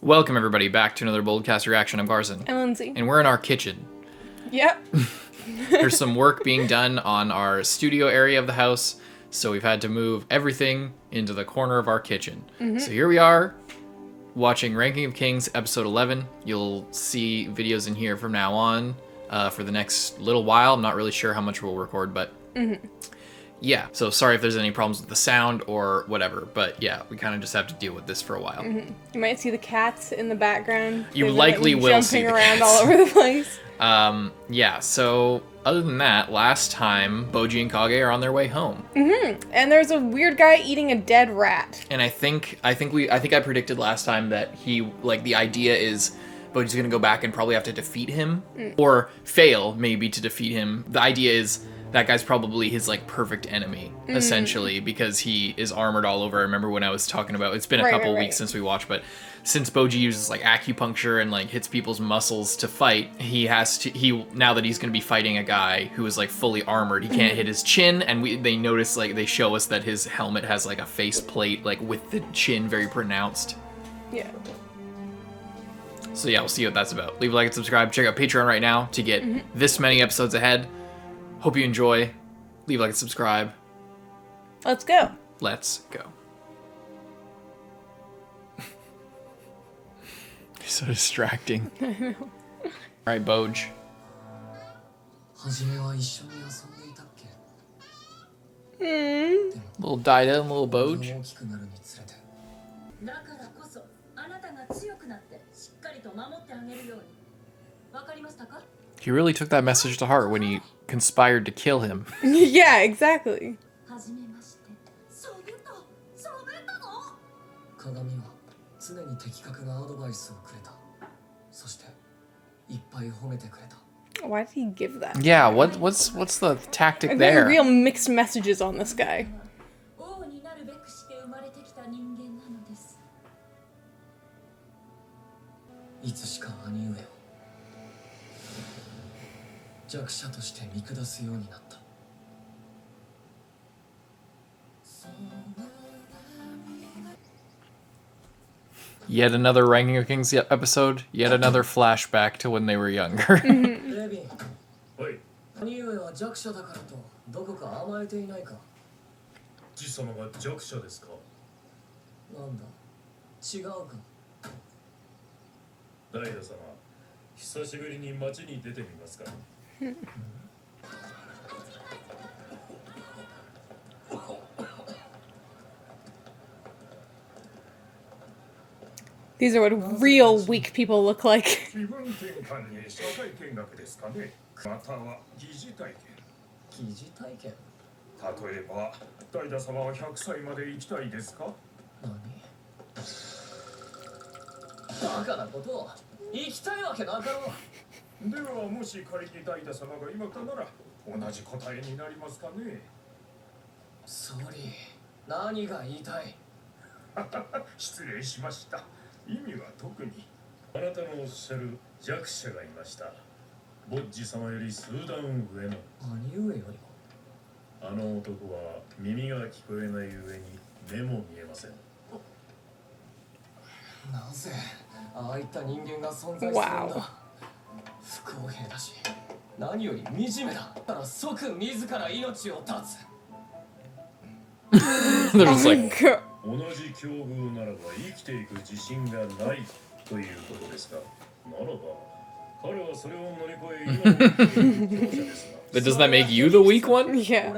Welcome, everybody, back to another Boldcast Reaction. I'm Carson. I'm Lindsay. And we're in our kitchen. Yep. There's some work being done on our studio area of the house, so we've had to move everything into the corner of our kitchen. So here we are, watching Ranking of Kings, episode 11. You'll see videos in here from now on for the next little while. I'm not really sure how much we'll record, but... Yeah, so sorry if there's any problems with the sound or whatever, but yeah, we kind of just have to deal with this for a while. You might see the cats in the background. You likely will see jumping the around cats. all over the place. Yeah, so other than that, last time Bojji and Kage are on their way home. And there's a weird guy eating a dead rat. And I think I predicted last time that the idea is Bojji's gonna go back and probably have to defeat him or fail maybe to defeat him. The idea is that guy's probably his perfect enemy, essentially, because he is armored all over. I remember when I was talking about, it's been a couple weeks since we watched, but since Bojji uses acupuncture and hits people's muscles to fight, now that he's going to be fighting a guy who is fully armored, he can't hit his chin, and they notice, they show us that his helmet has a face plate with the chin very pronounced. Yeah. So yeah, we'll see what that's about. Leave a like and subscribe. Check out Patreon right now to get this many episodes ahead. Hope you enjoy. Leave a like and subscribe. Let's go. Let's go. So distracting. I know. Alright, Boj. Little daida and little Boj. He really took that message to heart when he conspired to kill him. Yeah, exactly. Why did he give that? Yeah, what's the tactic I'm there? getting real mixed messages on this guy. Yet another Ranking of Kings episode, yet another flashback to when they were younger. These are what real weak people look like. Wow. They're just like... But doesn't that make you the weak one? Yeah.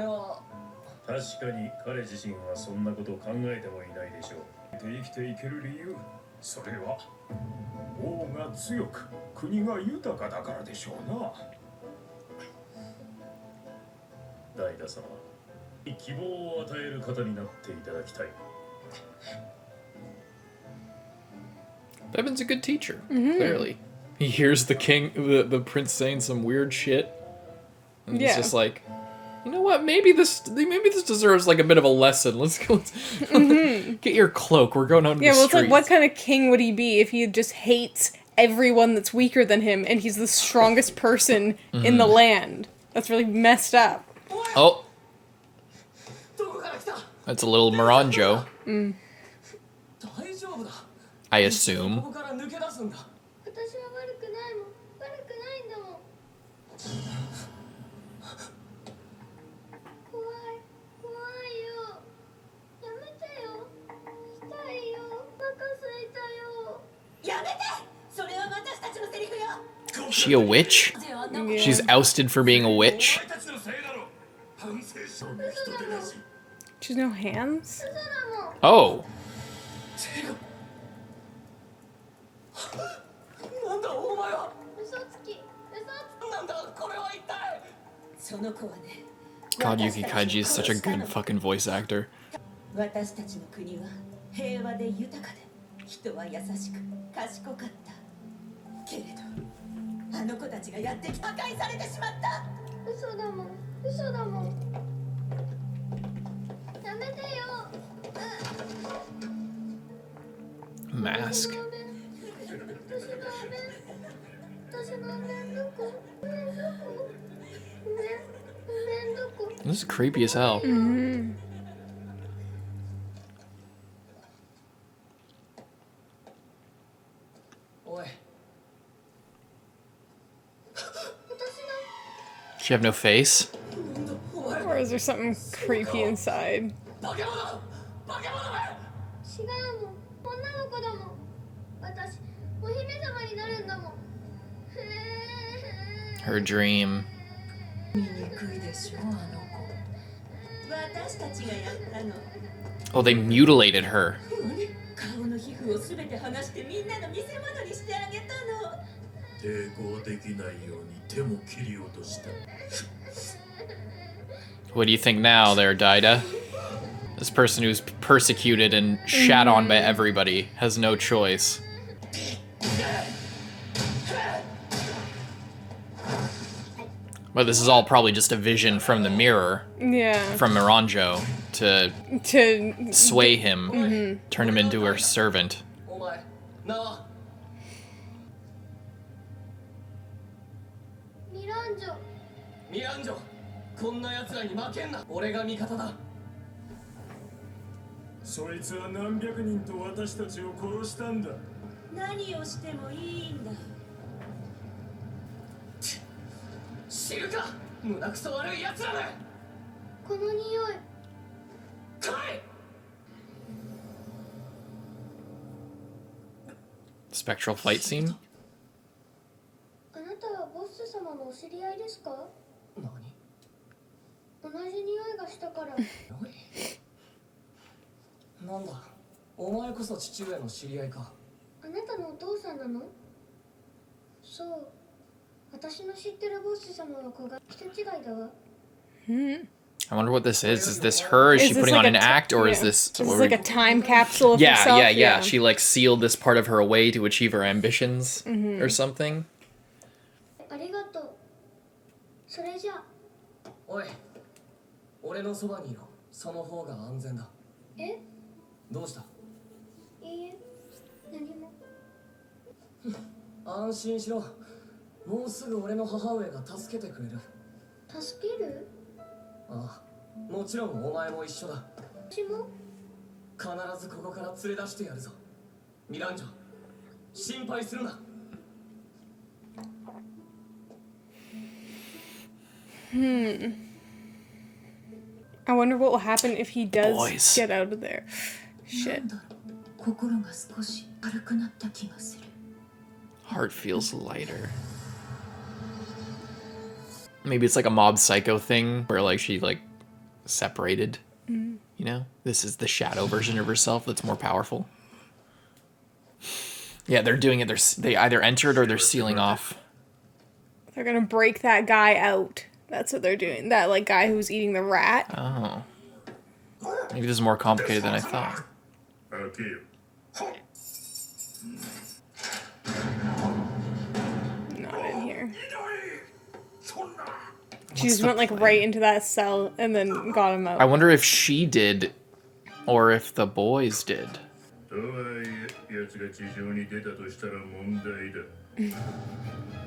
Bevan's a good teacher, clearly. He hears the king, the prince saying some weird shit, and he's just like, you know what? Maybe this deserves a bit of a lesson. Let's get your cloak. We're going out into the streets. It's what kind of king would he be if he just hates everyone that's weaker than him and he's the strongest person in the land? That's really messed up. Oh, that's a little miranjo. I assume. ここから抜け出すんだ。私は悪くないもん。悪くないんだもん。怖い。怖いよ。やめてよ。したいよ。お腹空いたよ。やめて。それは私たちのセリフよ。 Is she a witch? Yeah. She's ousted for being a witch? お前たちのせいだろ。反省しろ。人手なし。 She's no hands? 嘘だもん。 Oh. なんだお前は。嘘つき。なんだこれは一体。その子はね。 God, Yuki Kaiji is such a good fucking voice actor. 私たちの国は平和で豊かで人は優しく賢かった。けれどあの子たちがやってき破壊されてしまった。嘘だもん。嘘だもん。やめてよ。 Mask. 私の飴。私の飴どこ。飴どこ。飴どこ。 This is creepy as hell. Mm-hmm. おい。 Does she have no face? お前。 Or is there something creepy inside? バケモノ。バケモノめ。違うもん。女の子だもん。私、お姫様になるんだもん。 Her dream. 醜いでしょあの子。私たちがやったの。 Oh, they mutilated her. 顔の皮膚をすべて剥がしてみんなの見せ物にしてあげたの。抵抗できないように手も切り落とした。 What do you think now there, Daida? This person who's persecuted and shat on by everybody has no choice. But this is all probably just a vision from the mirror, Yeah. from Miranjo, to To sway him, turn him into her servant. お前。なあ。ミランジョ。ミランジョ。こんな奴らに負けんな。俺が味方だ。そいつは何百人と私たちを殺したんだ。何をしてもいいんだ。知るか。胸くそ悪い奴らめ。この匂い。来い。 Spectral fight scene? あなたはボッス様のお知り合いですか？何。同じ匂いがしたから。なんだ。お前こそ父上の知り合いか。あなたのお父さんなの？そう。私の知ってるボッス様は子が人違いだわ。 I wonder what this is. Is this her? Is she this putting like on a an t- act, or yeah. is this? This is like a time capsule of yeah, herself. yeah. She like sealed this part of her away to achieve her ambitions, or something. ありがとう。それじゃあ。おい。俺のそばにいろ。その方が安全だ。え？どうした。いいえ。何も。安心しろ。もうすぐ俺の母上が助けてくれる。助ける？ああ、もちろんお前も一緒だ。私も？必ずここから連れ出してやるぞ。ミランジョ、心配するな。 I wonder what will happen if he does Boys. get out of there. Shit. 心が少し軽くなった気がする。 Heart feels lighter. Maybe it's like a mob psycho thing where like she like separated. You know, this is the shadow version of herself that's more powerful. Yeah, they're doing it. They either entered or they're sealing off. They're gonna break that guy out. That's what they're doing. That like guy who was eating the rat. Oh, maybe this is more complicated than I thought. 開けよ。 Not in here. She just went like right into that cell and then got him I out. wonder if she did, or if the boys did. とはいえ、奴が地上に出たとしたら問題だ。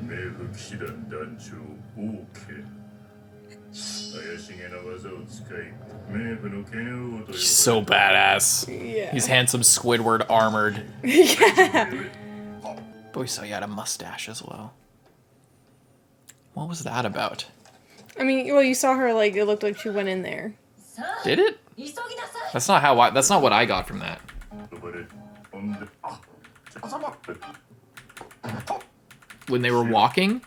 冥府騎士団団長、オーケー。怪しげな技を使い冥府の剣王と呼ばれ He's so badass. Yeah. He's handsome Squidward armored. Yeah. But we saw he had a mustache as well. What was that about? I mean, well, you saw her, like, it looked like she went in there. Did it? That's not how that's not what I got from that. 呼ばれほんでWhen they were walking?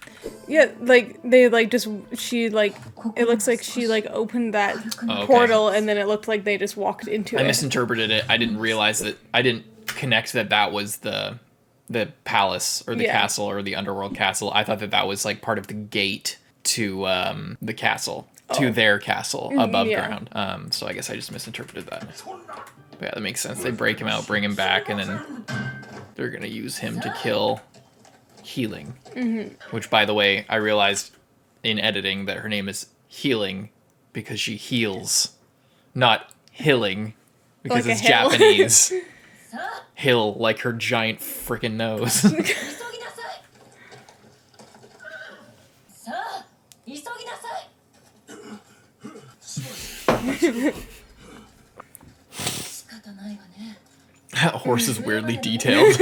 Yeah, like, they, like, just, she, like, it looks like she, like, opened that Oh, okay. portal, and then it looked like they just walked into I it. misinterpreted it. I didn't realize that. I didn't connect that that was the palace or the Yeah. castle or the underworld castle. I thought that that was like part of the gate to the castle, to their castle above yeah. ground. So I guess I just misinterpreted that. But yeah, that makes sense. They break him out, bring him back, and then they're gonna use him to kill Healing. Which, by the way, I realized in editing that her name is Healing because she heals, not Hilling because Like a it's hill. Japanese. Hill, like her giant freaking nose. That horse is weirdly detailed.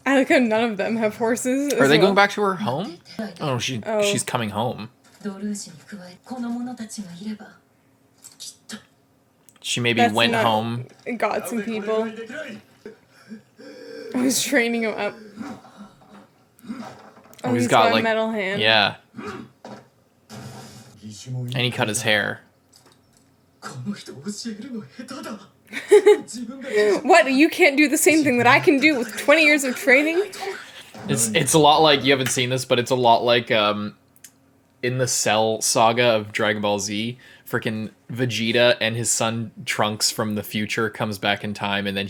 I like how none of them have horses. Are they going back to her home? Oh, she's coming home. ドルーシに加えこの者たちがいればきっと She maybe That's went not- home. Got some people. I was training him up. Oh, he's got a like metal hand. Yeah, and he cut his hair. この人教えるの下手だ自分が What? You can't do the same thing that I can do with 20 years of training? It's a lot like, you haven't seen this, but it's a lot like in the Cell saga of Dragon Ball Z, freaking Vegeta and his son Trunks from the future comes back in time, and then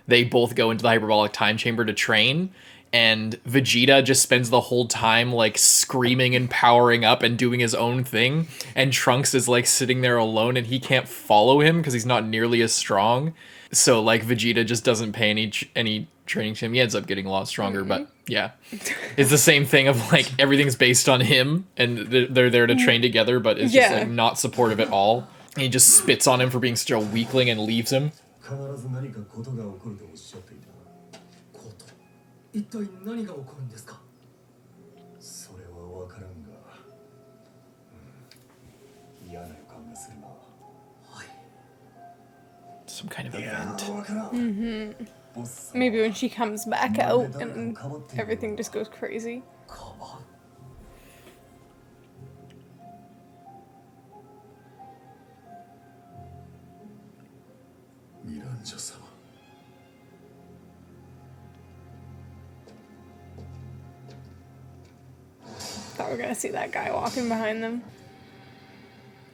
they both go into the hyperbolic time chamber to train, and Vegeta just spends the whole time like screaming and powering up and doing his own thing, and Trunks is like sitting there alone and he can't follow him because he's not nearly as strong. So like Vegeta just doesn't pay any training to him. He ends up getting a lot stronger, but yeah, it's the same thing of like everything's based on him, and they're there to train together, but it's just Yeah. like not supportive at all. And he just spits on him for being such a weakling and leaves him. 必ず何かことが起こるとおっしゃっていたこと一体何が起こるんですかそれは分からんが、嫌な予感がするなはい Some kind of いや event. 分からん、ボス Maybe when she comes back out and everything just goes crazy. かばう ミランジョ様 Thought we were gonna see that guy walking behind them.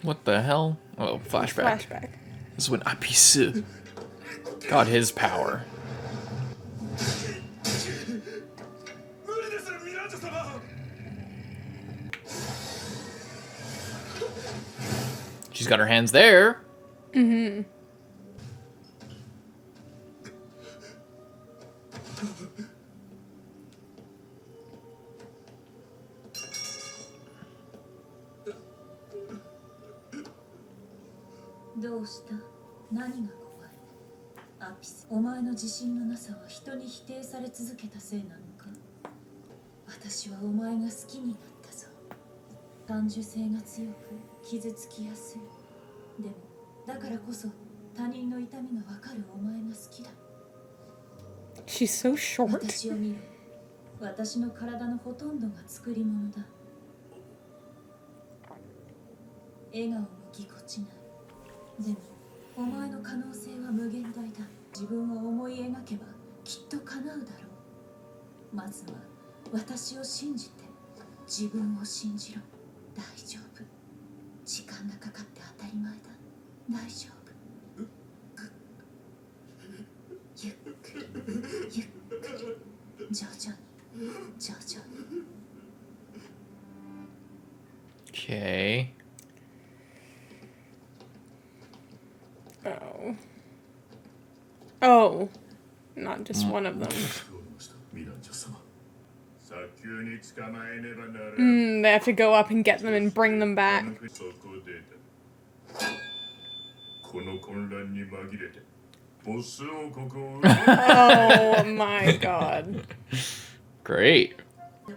What the hell? Oh, flashback. Flashback. This is when Apisu got his power. 無理ですミランジョ様 She's got her hands there. どうした何が怖いアピスお前の自信のなさは人に否定され続けたせいなのか私はお前が好きになったぞ感受性が強く傷つきやすいでもだからこそ他人の痛みがわかるお前が好きだ She's so short. 私を見ろ私の体のほとんどが作り物だ笑顔もぎこちないでもお前の可能性は無限大だ自分を思い描けばきっと叶うだろうまずは私を信じて自分を信じろ大丈夫時間がかかって当たり前だ大丈夫ゆっくりゆっくり徐々に徐々に Okay. Oh. Oh. Not just one of them. ミランジョ様さっき急に捕まえねばならん。 They have to go up and get them and bring them back. そこでだ。この混乱に紛れてボス王国を Oh my god. Great.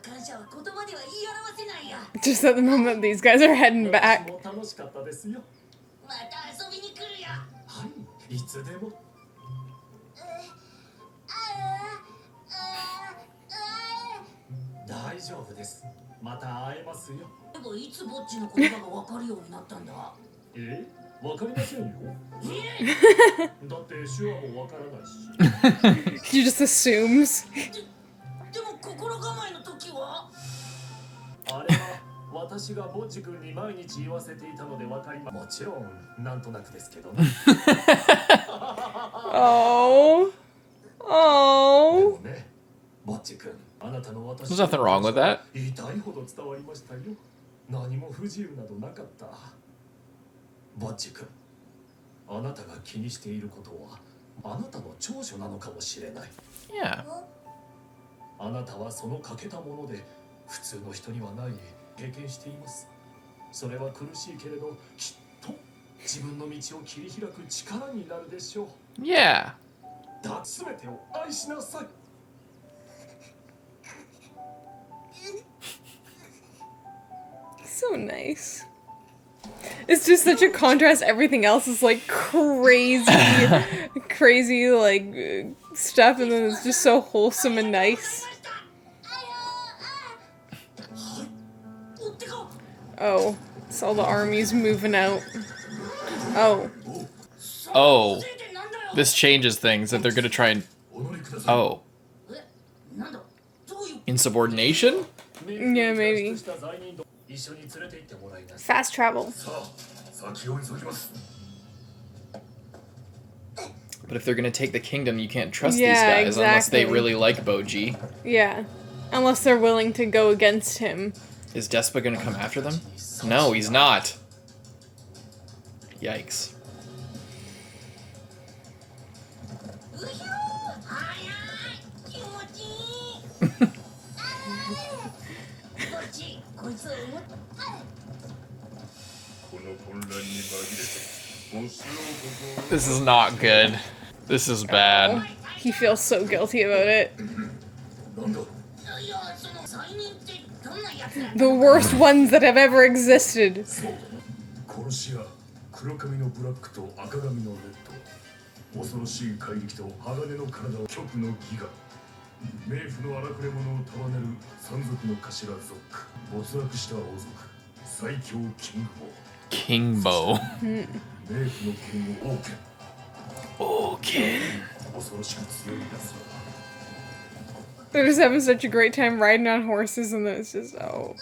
感謝は言葉では言い表せないや。 Just at the moment these guys are heading back. も楽しかったですよ。また遊びに来るよ。はい、いつでも。大丈夫です。また会えますよ。でもいつぼっちの言葉がわかるようになったんだ。わかりませんよ。だって手話もわからないし。 He just assumes. でも心構えの時はあれは私がボッジ君に毎日言わせていたのでわかりま。もちろんなんとなくですけどね。 Oh. で Oh. もね、ボッジ君、あなたの私 There's nothing wrong with that. 痛いほど伝わりましたよ。何も不自由などなかった。ボッジ君、あなたが気にしていることはあなたの長所なのかもしれない。 Yeah. あなたはその欠けたもので普通の人にはない経験しています。それは苦しいけれどきっと自分の道を切り開く力になるでしょう。 Yeah. だ、すべてを愛しなさい。 So nice. It's just such a contrast. Everything else is like crazy, crazy like stuff, and then it's just so wholesome and nice. Oh, it's all the armies moving out. Oh, Oh. This changes things that they're gonna try and... Oh. なんだどういう Insubordination? Yeah, maybe. 一緒に連れて行ってもらいます。 fast travel. さあ先を急ぎます。 But if they're gonna take the kingdom, you can't trust Yeah, these guys unless they exactly. really like Bojji. Yeah, unless they're willing to go against him. Is Despa gonna come after them? No, he's not. Yikes. うひょーはやーい気持ちいいぼっちこいつを思っこの混乱に紛れてボス王国を This is not good. This is bad. He feels so guilty about it. なんだ。いやその罪人ってどんなやつだ The worst ones that have ever existed. そうだ。殺し屋黒髪のブラックと赤髪のレッド。恐ろしい怪力と鋼の体を極のギガ。冥府の荒くれ者を束ねる山賊の頭ゾック。没落した王族。最強キングボー。 Kingbo. 冥府の剣を王権。 Okay. 恐ろしく強い奴らだ。 They're just having such a great time riding on horses, and then it's just oh.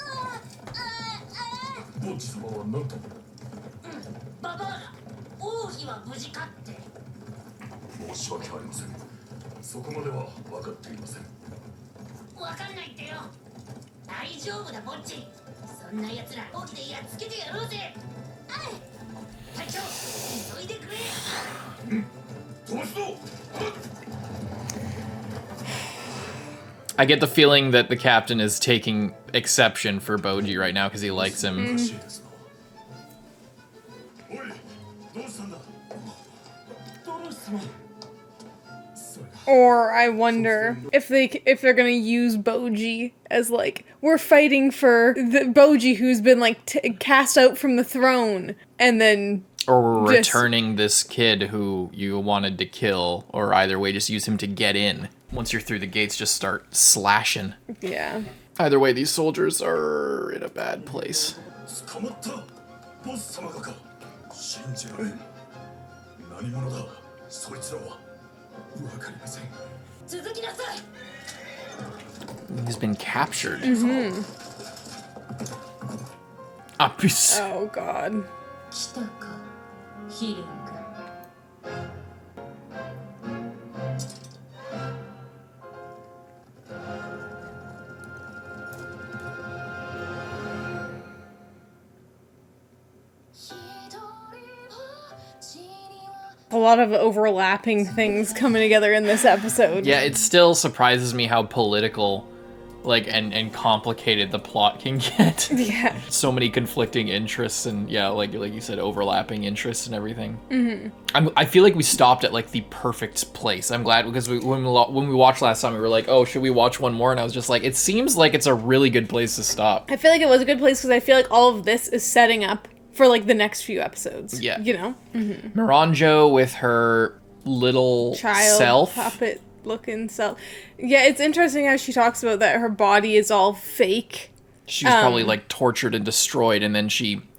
ボッジ様は何とババアが王妃は無事かって申し訳ありません。そこまでは分かっていません。わかんないってよ大丈夫だぼっちそんな奴ら起きてやっつけてやろうぜあい隊長急いでくれ 飛ばすぞ。 I get the feeling that the captain is taking exception for Bojji right now because he likes him. おかしいですな。おい、どうしたんだ。ドロス様。それが Or I wonder if they're gonna use Bojji as like we're fighting for the Bojji who's been like cast out from the throne, and then Or we're Just- returning this kid who you wanted to kill, or either way, just use him to get in. Once you're through the gates, just start slashing. yeah. Either way, these soldiers are in a bad place. 捕まった。ボス様がか。信じられん。何者だ。そいつらは。わかりません。続きなさい He's been captured. Ah, peace. Oh god. 来たかヒレン君 A lot of overlapping things coming together in this episode. Yeah, it still surprises me how political, like and complicated the plot can get. Yeah. So many conflicting interests and like you said, overlapping interests and everything. I feel like we stopped at like the perfect place. I'm glad because when we watched last time, we were like, oh, should we watch one more? And I was just like, it seems like it's a really good place to stop. I feel like it was a good place because I feel like all of this is setting up for like the next few episodes. Yeah. You know? Miranjo with her little Child self. puppet looking self. Yeah, it's interesting how she talks about that her body is all fake. She was probably like tortured and destroyed, and then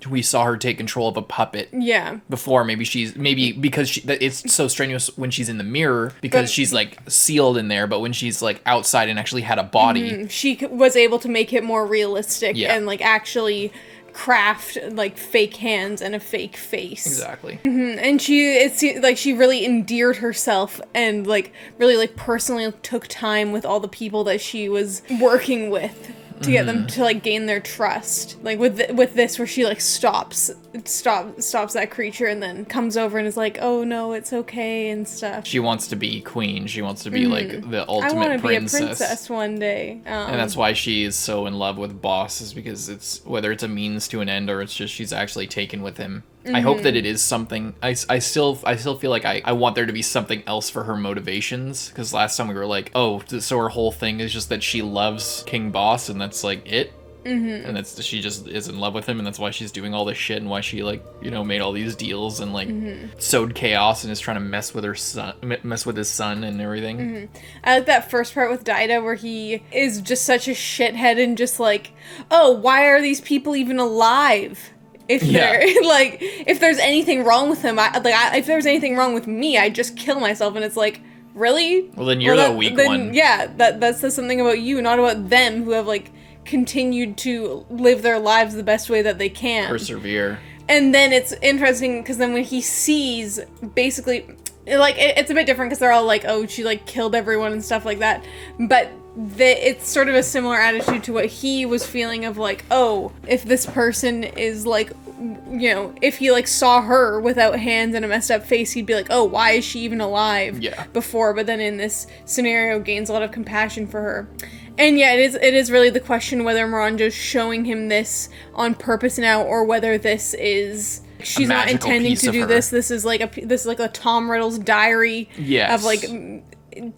we saw her take control of a puppet. Yeah. Before maybe because it's so strenuous when she's in the mirror because she's like sealed in there, but when she's like outside and actually had a body, she was able to make it more realistic and like actually craft like fake hands and a fake face. Exactly. And she really endeared herself and like really like personally took time with all the people that she was working with to get them to like gain their trust. Like with this where she like stops that creature and then comes over and is like, oh no, it's okay and stuff. She wants to be queen. She wants to be like the ultimate I want to be a princess. princess one day. And that's why she is so in love with Boss, is because it's whether it's a means to an end or it's just she's actually taken with him. I hope that it is something. I still feel like I want there to be something else for her motivations, because last time we were like, oh, so her whole thing is just that she loves King Boss and that's like it. And that's she just is in love with him, and that's why she's doing all this shit and why she like made all these deals and like sowed chaos and is trying to mess with his son and everything. I like that first part with Daida where he is just such a shithead and just like, oh, why are these people even alive? If they're like, if there's anything wrong with him, if there's anything wrong with me, I'd just kill myself. And it's like, really? Well, then you're the weak one. Yeah, that says something about you, not about them, who have like continued to live their lives the best way that they can. Persevere. And then it's interesting because then when he sees, basically, like it's a bit different because they're all like, oh, she like killed everyone and stuff like that, but it's sort of a similar attitude to what he was feeling of like, oh, if this person is like, if he like saw her without hands and a messed up face, he'd be like, oh, why is she even alive before? But then in this scenario gains a lot of compassion for her. And yeah, it is really the question whether Miranjo's showing him this on purpose now, or whether this is she's not intending to do this. This is like a Tom Riddle's diary of like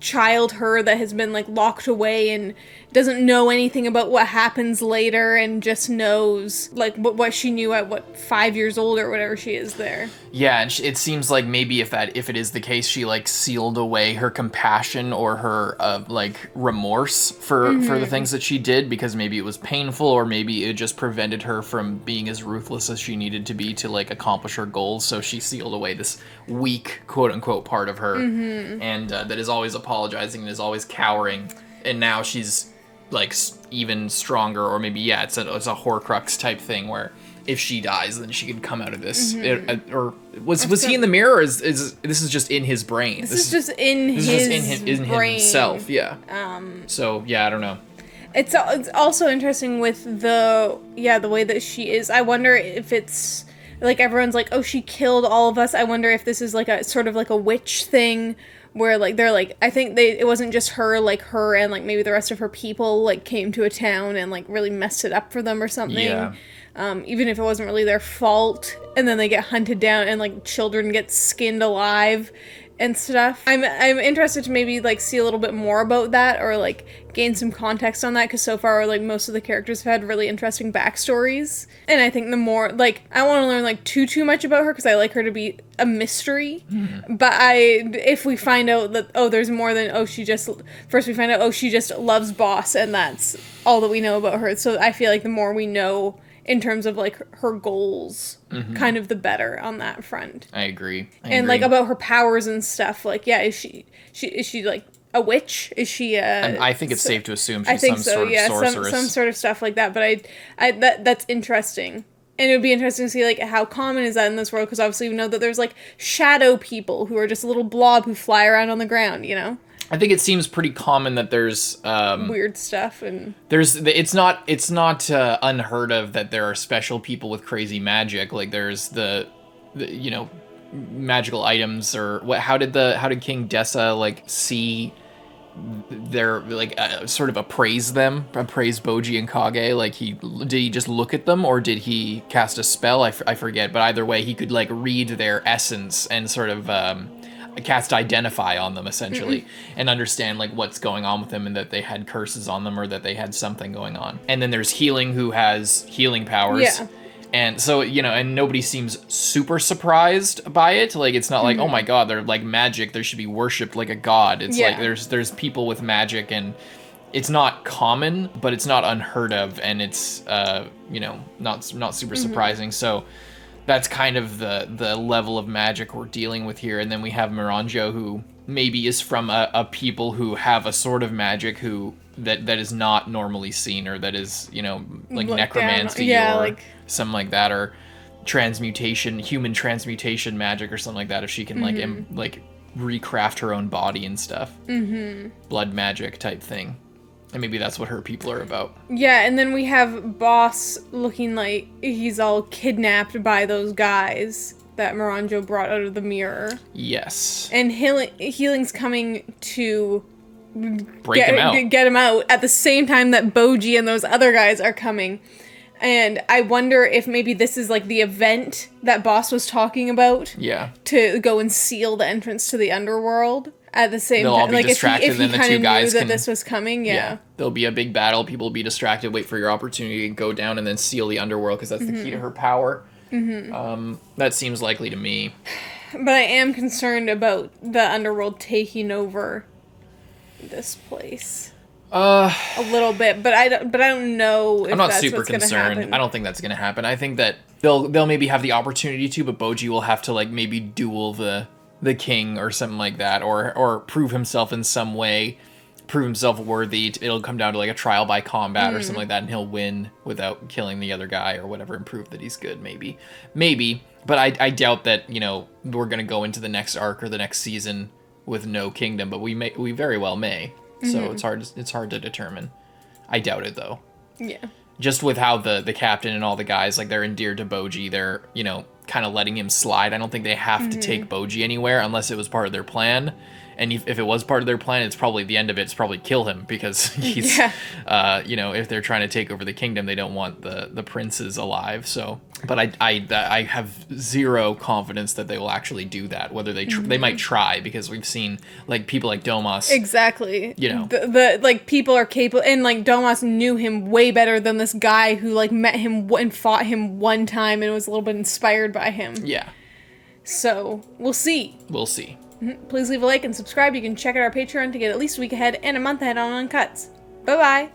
child her that has been like locked away and doesn't know anything about what happens later and just knows like what she knew at 5 years old or whatever she is there. Yeah, and it seems like maybe if it is the case, she like sealed away her compassion or her like remorse for the things that she did, because maybe it was painful, or maybe it just prevented her from being as ruthless as she needed to be to like accomplish her goals. So she sealed away this weak, quote unquote, part of her, and that is always apologizing and is always cowering. And now she's like even stronger, or maybe it's a Horcrux type thing where if she dies, then she can come out of this. Or was he in the mirror? Or is this is just in his brain? This is just in his brain. Himself. Yeah. So yeah, I don't know. It's also interesting with the way that she is. I wonder if it's like everyone's like, oh, she killed all of us. I wonder if this is like a sort of like a witch thing, where like they're like, I think it wasn't just her, like her and like maybe the rest of her people like came to a town and like really messed it up for them or something. Yeah. Even if it wasn't really their fault, and then they get hunted down and like children get skinned alive and stuff. I'm interested to maybe like see a little bit more about that, or like gain some context on that, because so far like most of the characters have had really interesting backstories, and I think the more like I want to learn like too much about her, because I like her to be a mystery. But if we find out that there's more than she just loves Boss and that's all that we know about her, so I feel like the more we know in terms of like her goals, kind of the better on that front. I agree. Like about her powers and stuff. Like, is she like a witch? Is she and I think it's safe to assume she's some sort of sorceress. Some sort of stuff like that. But that's interesting. And it would be interesting to see like how common is that in this world, because obviously we know that there's like shadow people who are just a little blob who fly around on the ground, I think it seems pretty common that there's weird stuff, and it's not unheard of that there are special people with crazy magic. Like there's the magical items, or what? How did King Desha like see they're like sort of appraise Bojji and Kage. Like did he just look at them, or did he cast a spell? I forget, but either way he could like read their essence and sort of cast identify on them essentially, and understand like what's going on with them, and that they had curses on them or that they had something going on. And then there's Healing, who has healing powers. Yeah. And so, and nobody seems super surprised by it. Like, it's not like, oh my god, they're like magic, they should be worshipped like a god. It's like there's people with magic, and it's not common, but it's not unheard of, and it's not super surprising. So that's kind of the level of magic we're dealing with here. And then we have Miranjo, who maybe is from a people who have a sort of magic that is not normally seen, or that is, like necromancy or something like that, or human transmutation magic or something like that, if she can like recraft her own body and stuff. Blood magic type thing. And maybe that's what her people are about. Yeah, and then we have Boss looking like he's all kidnapped by those guys that Miranjo brought out of the mirror. Yes. And Healing's coming to get him out at the same time that Bojji and those other guys are coming. And I wonder if maybe this is like the event that Boss was talking about. Yeah. To go and seal the entrance to the underworld at the same time. They'll all be distracted, and then the two guys knew that this was coming. Yeah. There'll be a big battle. People will be distracted, wait for your opportunity to go down and then seal the underworld, because that's the key to her power. That seems likely to me. But I am concerned about the underworld taking over this place. A little bit, but I don't know if I'm not super concerned. I don't think that's gonna happen. I think that they'll maybe have the opportunity to, but Bojji will have to like maybe duel the king or something like that, or prove himself in some way, prove himself worthy. It'll come down to like a trial by combat or something like that, and he'll win without killing the other guy or whatever, and prove that he's good. Maybe, but I doubt that we're gonna go into the next arc or the next season with no kingdom, but we very well may. So it's hard to determine. I doubt it though. Yeah. Just with how the captain and all the guys, like, they're endeared to Bojji, they're, kind of letting him slide. I don't think they have to take Bojji anywhere unless it was part of their plan. And if it was part of their plan, it's probably the end of it's probably kill him, because he's, if they're trying to take over the kingdom, they don't want the princes alive. So, but I have zero confidence that they will actually do that. Whether they might try, because we've seen like people like Domas. Exactly. The like people are capable, and like Domas knew him way better than this guy who like met him and fought him one time and was a little bit inspired by him. Yeah. So we'll see. We'll see. Please leave a like and subscribe. You can check out our Patreon to get at least a week ahead and a month ahead on Uncuts. Bye-bye.